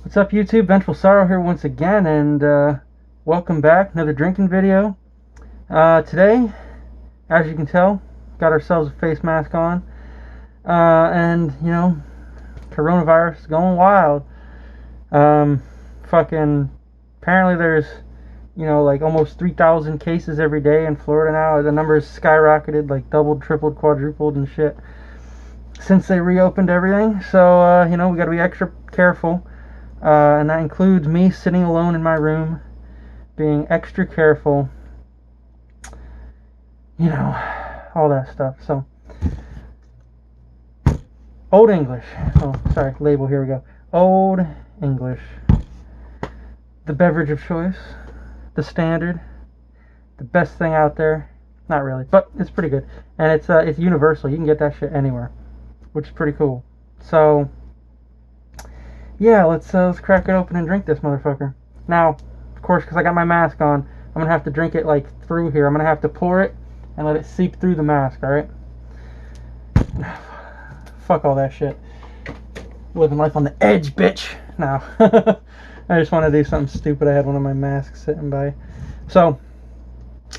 What's up, YouTube? Vengefulsorrow here once again, and welcome back. Another drinking video. Today, as you can tell, got ourselves a face mask on, and you know, coronavirus is going wild. Fucking, apparently there's, like almost 3,000 cases every day in Florida now. The numbers skyrocketed, like doubled, tripled, quadrupled, and shit since they reopened everything. So, we gotta be extra careful. And that includes me sitting alone in my room, being extra careful, all that stuff. So, Old English. Oh, sorry, label, here we go. Old English. The beverage of choice, the standard, the best thing out there. Not really, but it's pretty good. And it's universal. You can get that shit anywhere, which is pretty cool. So, yeah, let's crack it open and drink this motherfucker. Now, of course, because I got my mask on, I'm going to have to drink it, like, through here. I'm going to have to pour it and let it seep through the mask, alright? Fuck all that shit. Living life on the edge, bitch! Now, I just want to do something stupid. I had one of my masks sitting by. So,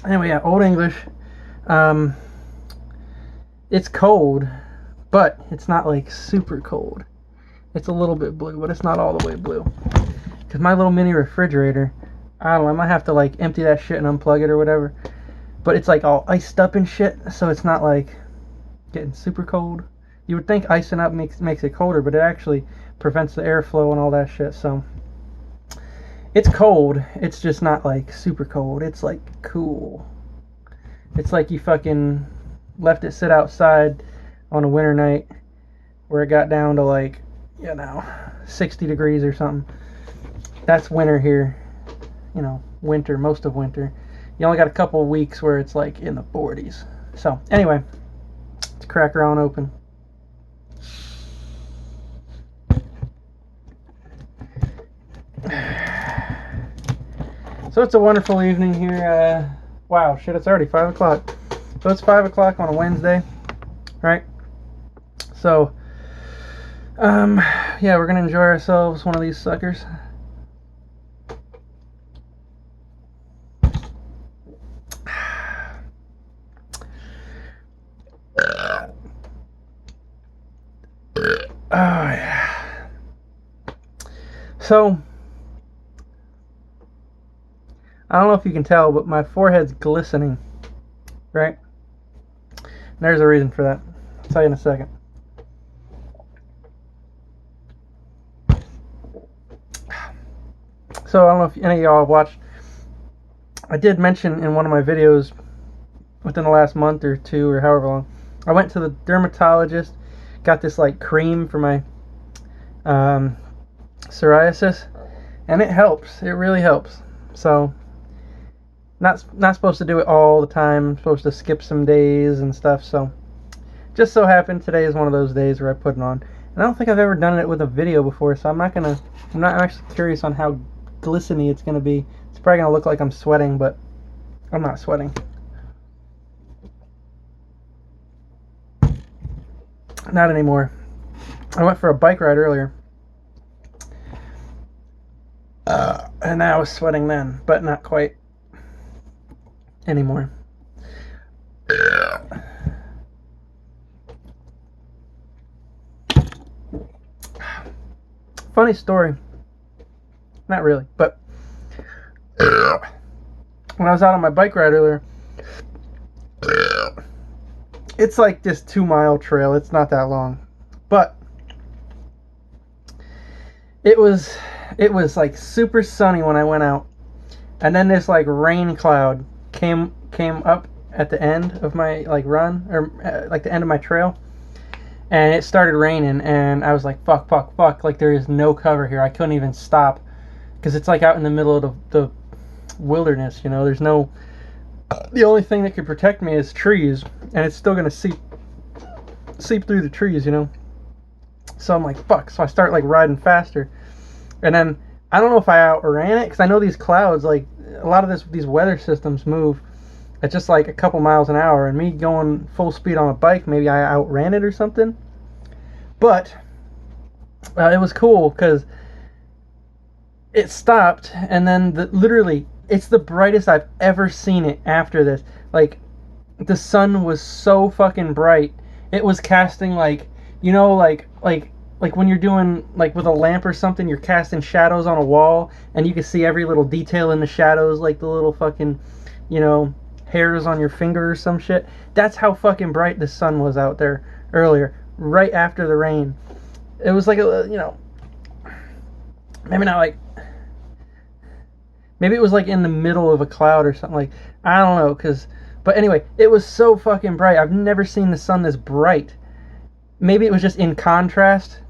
anyway, yeah, Old English. It's cold, but it's not, like, super cold. It's a little bit blue, but it's not all the way blue. Because my little mini refrigerator, I don't know, I might have to like empty that shit and unplug it or whatever. But it's like all iced up and shit, so it's not like getting super cold. You would think icing up makes it colder, but it actually prevents the airflow and all that shit. So it's cold, it's just not like super cold. It's like cool. It's like you fucking left it sit outside on a winter night where it got down to like 60 degrees or something. That's winter here. Winter, most of winter. You only got a couple of weeks where it's like in the 40s. So, anyway, let's crack her on open. So, it's a wonderful evening here. Wow, shit, it's already 5 o'clock. So, it's 5 o'clock on a Wednesday, right? So, yeah, we're gonna enjoy ourselves one of these suckers. Oh, yeah. So, I don't know if you can tell, but my forehead's glistening, right? And there's a reason for that. I'll tell you in a second. So, I don't know if any of y'all have watched. I did mention in one of my videos within the last month or two or however long, I went to the dermatologist, got this like cream for my psoriasis, and it helps. It really helps. So, not supposed to do it all the time. I'm supposed to skip some days and stuff. So, just so happened today is one of those days where I put it on. And I don't think I've ever done it with a video before, so I'm actually curious on how glistening it's gonna be. It's probably gonna look like I'm sweating, but I'm not sweating. Not anymore. I went for a bike ride earlier, and I was sweating then, but not quite anymore. Funny story. Not really, but when I was out on my bike ride earlier, it's like this 2-mile trail. It's not that long, but it was like super sunny when I went out, and then this like rain cloud came up at the end of my like run, or like the end of my trail, and it started raining, and I was like, fuck, like there is no cover here. I couldn't even stop because it's like out in the middle of the wilderness. There's no. The only thing that could protect me is trees, and it's still gonna seep through the trees, So I'm like, fuck. So I start like riding faster, and then I don't know if I outran it, because I know these clouds, like a lot of these weather systems move at just like a couple miles an hour, and me going full speed on a bike, maybe I outran it or something. But it was cool because it stopped, and then literally, it's the brightest I've ever seen it after this. Like, the sun was so fucking bright. It was casting, like, you know, like when you're doing, like, with a lamp or something, you're casting shadows on a wall, and you can see every little detail in the shadows, like the little fucking, you know, hairs on your finger or some shit. That's how fucking bright the sun was out there earlier, right after the rain. It was like a, you know, maybe not like, maybe it was like in the middle of a cloud or something. Like, I don't know, but anyway, it was so fucking bright. I've never seen the sun this bright. Maybe it was just in contrast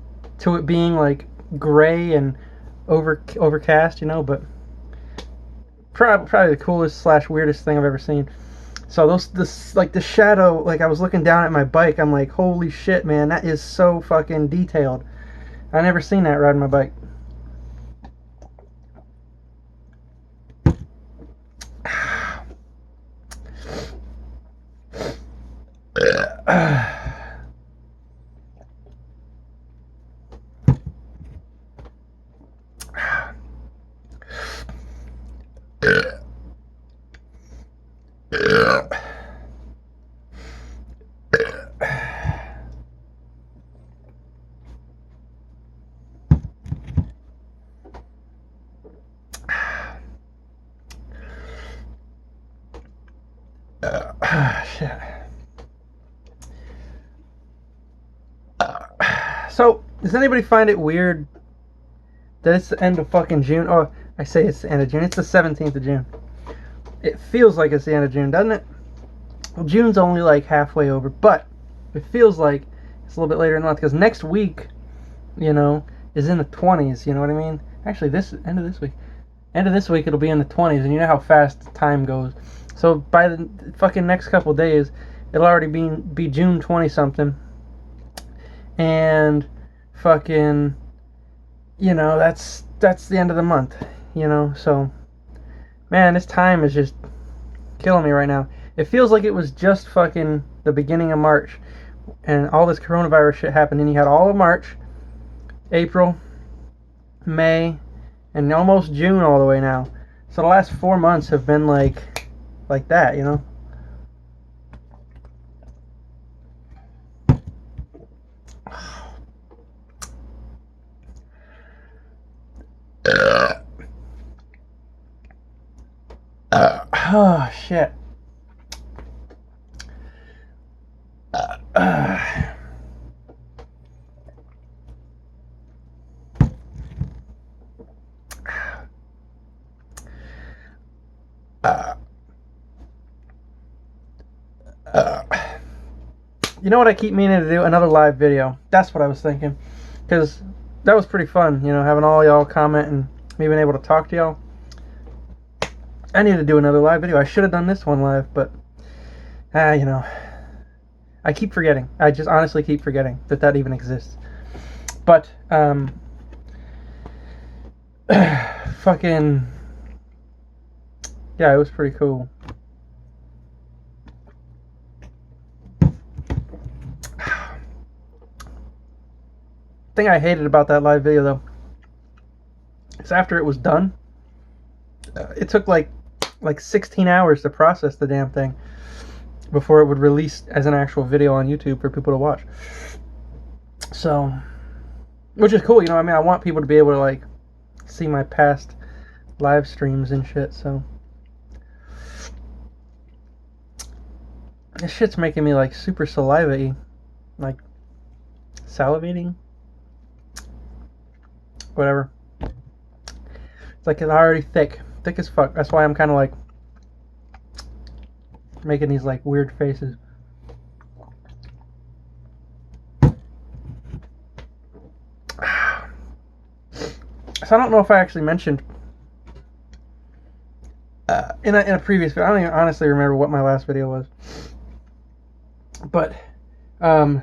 to it being like gray and overcast, you know, but probably the coolest / weirdest thing I've ever seen. So this like the shadow, like I was looking down at my bike, I'm like, holy shit, man, that is so fucking detailed. I never seen that riding my bike. Shit. So, does anybody find it weird that it's the end of fucking June? Oh, I say it's the end of June. It's the 17th of June. It feels like it's the end of June, doesn't it? Well, June's only like halfway over, but it feels like it's a little bit later in the month, because next week, you know, is in the 20s, you know what I mean? Actually, end of this week it'll be in the 20s, and you know how fast time goes. So by the fucking next couple days, it'll already be June 20-something. And fucking, you know, that's the end of the month, you know. So, man, this time is just killing me right now. It feels like it was just fucking the beginning of March, and all this coronavirus shit happened, and you had all of March, April, May, and almost June all the way now. So the last 4 months have been like that, you know. Oh shit. You know what I keep meaning to do? Another live video. That's what I was thinking. Because that was pretty fun, you know, having all y'all comment and me being able to talk to y'all. I need to do another live video. I should have done this one live, but, you know, I keep forgetting. I just honestly keep forgetting that even exists. But, fucking, yeah, it was pretty cool. Thing I hated about that live video, though, is after it was done, it took like 16 hours to process the damn thing before it would release as an actual video on YouTube for people to watch. So, which is cool, you know. I mean, I want people to be able to like see my past live streams and shit. So this shit's making me like super saliva-y, like salivating. Whatever. It's like it's already thick as fuck. That's why I'm kind of like making these like weird faces. So I don't know if I actually mentioned in a previous video. I don't even honestly remember what my last video was. But yeah,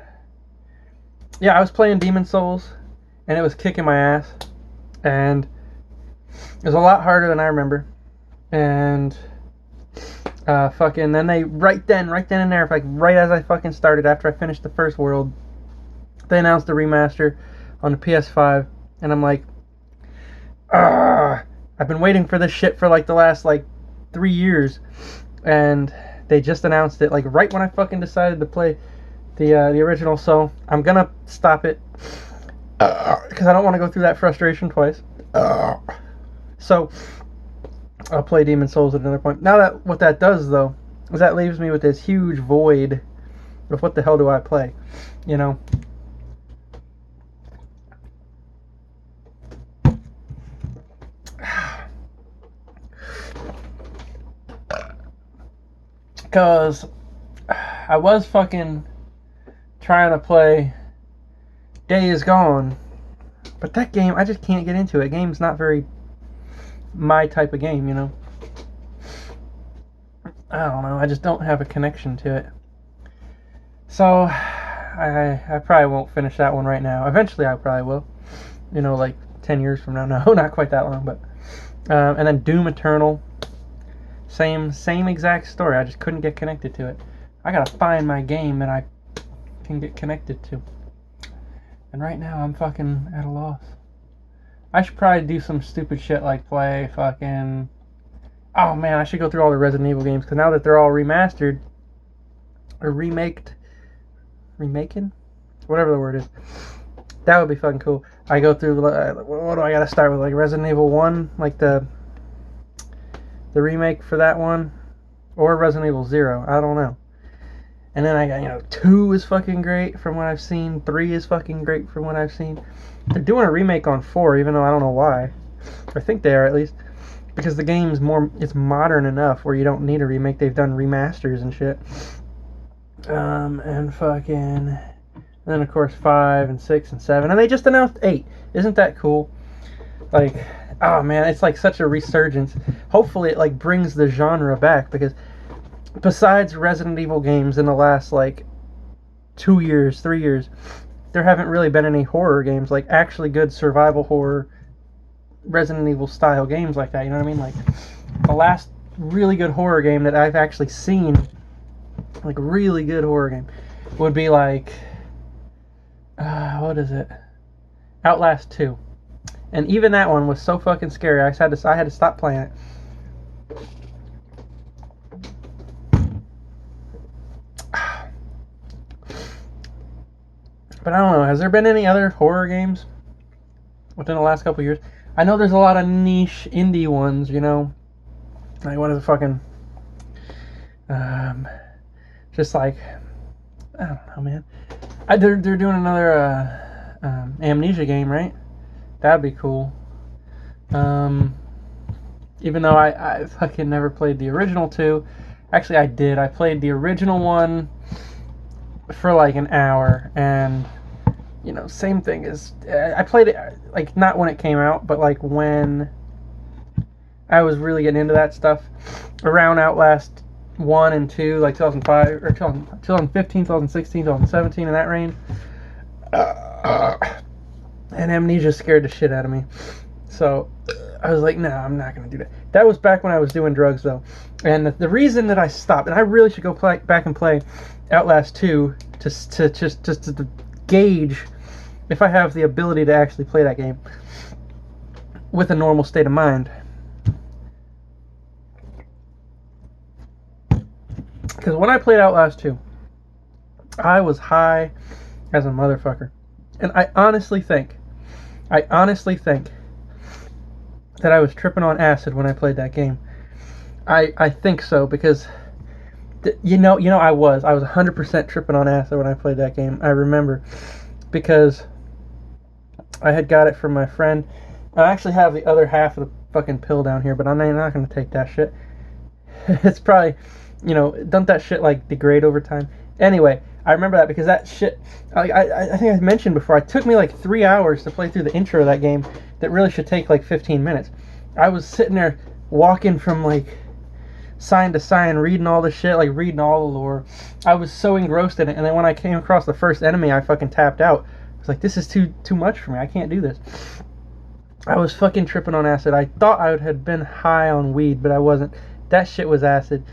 I was playing Demon's Souls, and it was kicking my ass, and it was a lot harder than I remember. And fucking then they right then and there, like right as I fucking started, after I finished the first world, they announced the remaster on the PS5, and I'm like, I've been waiting for this shit for like the last like 3 years, and they just announced it like right when I fucking decided to play the original. So I'm gonna stop it because I don't want to go through that frustration twice. So I'll play Demon Souls at another point. Now that what that does though is that leaves me with this huge void of what the hell do I play, you know? Because I was fucking trying to play Days Gone, but that game, I just can't get into it. Game's not very my type of game, you know? I don't know, I just don't have a connection to it. So, I probably won't finish that one right now. Eventually I probably will. You know, like 10 years from now. No, not quite that long, but... and then Doom Eternal. Same exact story. I just couldn't get connected to it. I gotta find my game that I can get connected to. And right now I'm fucking at a loss. I should probably do some stupid shit like play fucking... Oh man, I should go through all the Resident Evil games, because now that they're all remastered, or remaking? Whatever the word is. That would be fucking cool. I go through, what do I gotta start with? Like Resident Evil 1? Like the remake for that one? Or Resident Evil 0? I don't know. And then I got, 2 is fucking great from what I've seen. 3 is fucking great from what I've seen. They're doing a remake on 4, even though I don't know why. I think they are, at least. Because the game's it's modern enough where you don't need a remake. They've done remasters and shit. And fucking... And then, of course, 5 and 6 and 7. And they just announced 8. Isn't that cool? Like, oh man, it's like such a resurgence. Hopefully it like brings the genre back, because besides Resident Evil games in the last like 2 years, 3 years, there haven't really been any horror games, like actually good survival horror Resident Evil style games like that, you know what I mean? Like the last really good horror game that I've actually seen, like really good horror game, would be like what is it? Outlast 2. And even that one was so fucking scary. I had to stop playing it. But I don't know. Has there been any other horror games within the last couple years? I know there's a lot of niche indie ones, you know. Like what is it fucking just like, I don't know, man. They're doing another Amnesia game, right? That'd be cool. Even though I fucking never played the original 2. Actually, I did. I played the original one for like an hour, and same thing as I played it like not when it came out, but like when I was really getting into that stuff around Outlast 1 and 2, like 2005 or 2015, 2016, 2017, in that range. And Amnesia scared the shit out of me. So I was like, nah, I'm not going to do that. That was back when I was doing drugs, though. And the reason that I stopped, and I really should go back and play Outlast 2 to gauge if I have the ability to actually play that game with a normal state of mind. Because when I played Outlast 2, I was high as a motherfucker. And I honestly think that I was tripping on acid when I played that game. I think so, because I was 100% tripping on acid when I played that game. I remember, because I had got it from my friend. I actually have the other half of the fucking pill down here, but I'm not going to take that shit. It's probably, doesn't that shit like degrade over time? Anyway, I remember that because that shit, I think I mentioned before, it took me like 3 hours to play through the intro of that game that really should take like 15 minutes. I was sitting there walking from like sign to sign, reading all the shit, like reading all the lore. I was so engrossed in it, and then when I came across the first enemy, I fucking tapped out. I was like, this is too much for me. I can't do this. I was fucking tripping on acid. I thought I had been high on weed, but I wasn't. That shit was acid.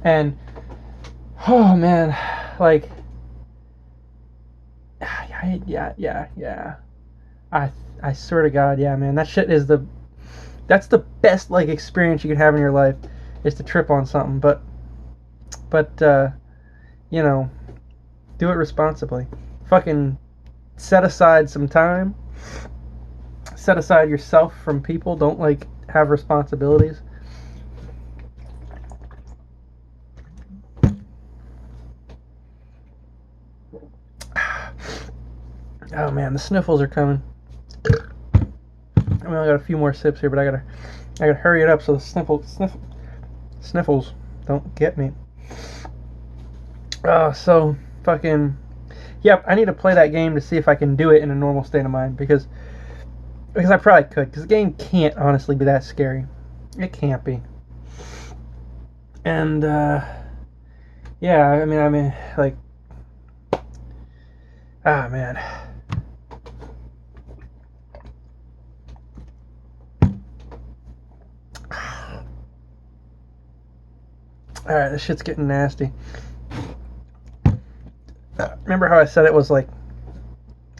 And, oh man, like, yeah. I swear to God, yeah, man, that shit is That's the best like experience you could have in your life, is to trip on something. But you know, do it responsibly. Fucking set aside some time. Set aside yourself from people. Don't like have responsibilities. Oh man, the sniffles are coming. I mean, I got a few more sips here, but I gotta hurry it up so the sniffles don't get me. So fucking, yep. I need to play that game to see if I can do it in a normal state of mind, because I probably could, because the game can't honestly be that scary. It can't be. And yeah, I mean, like, man. Alright, this shit's getting nasty. Remember how I said it was like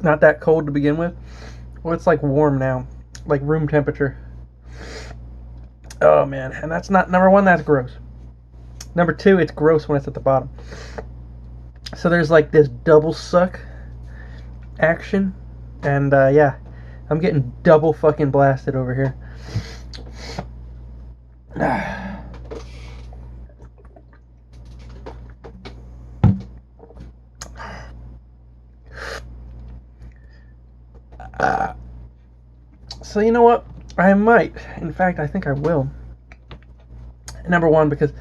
not that cold to begin with? Well, it's like warm now, like room temperature. Oh man, and that's not, number one, that's gross. Number two, it's gross when it's at the bottom. So there's like this double suck action, and yeah, I'm getting double fucking blasted over here. So you know what? I might. In fact, I think I will. Number one, because,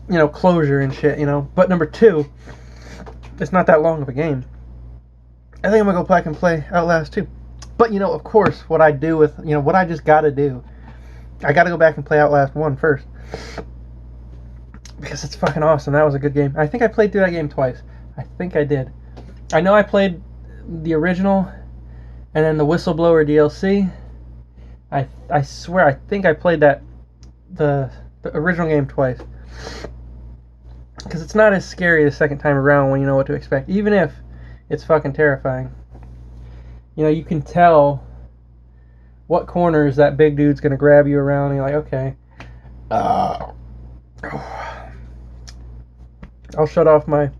you know, closure and shit, you know. But number two, it's not that long of a game. I think I'm gonna go back and play Outlast 2. But, you know, of course, what I do with, you know, what I just gotta do, I gotta go back and play Outlast 1 first. Because it's fucking awesome. That was a good game. I think I played through that game twice. I think I did. I know I played the original and then the Whistleblower DLC. I swear, I think I played the original game twice. Because it's not as scary the second time around when you know what to expect. Even if it's fucking terrifying. You know, you can tell what corners that big dude's going to grab you around, and you're like, okay. I'll shut off my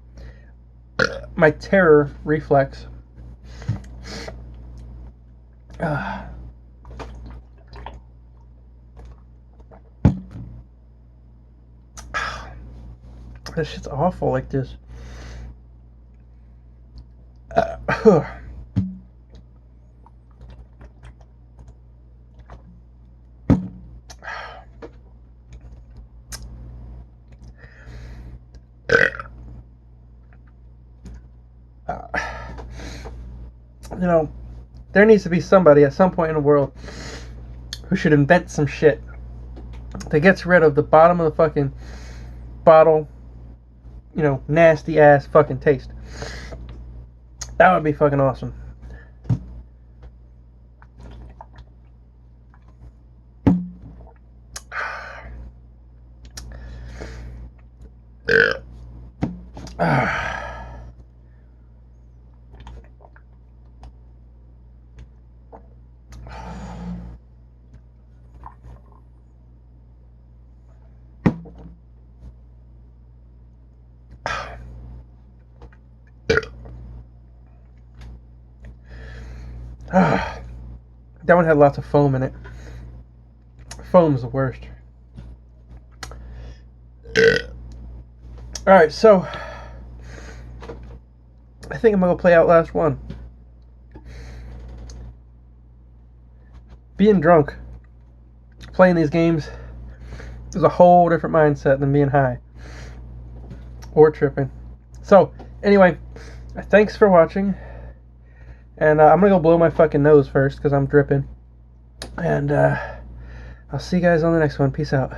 terror reflex. This shit's awful like this. You know, there needs to be somebody at some point in the world who should invent some shit that gets rid of the bottom of the fucking bottle, you know, nasty ass fucking taste. That would be fucking awesome. That one had lots of foam in it. Foam's the worst. Alright, so I think I'm gonna go play Outlast 1. Being drunk, playing these games, is a whole different mindset than being high or tripping. So, anyway, thanks for watching. And I'm gonna go blow my fucking nose first because I'm dripping. And I'll see you guys on the next one. Peace out.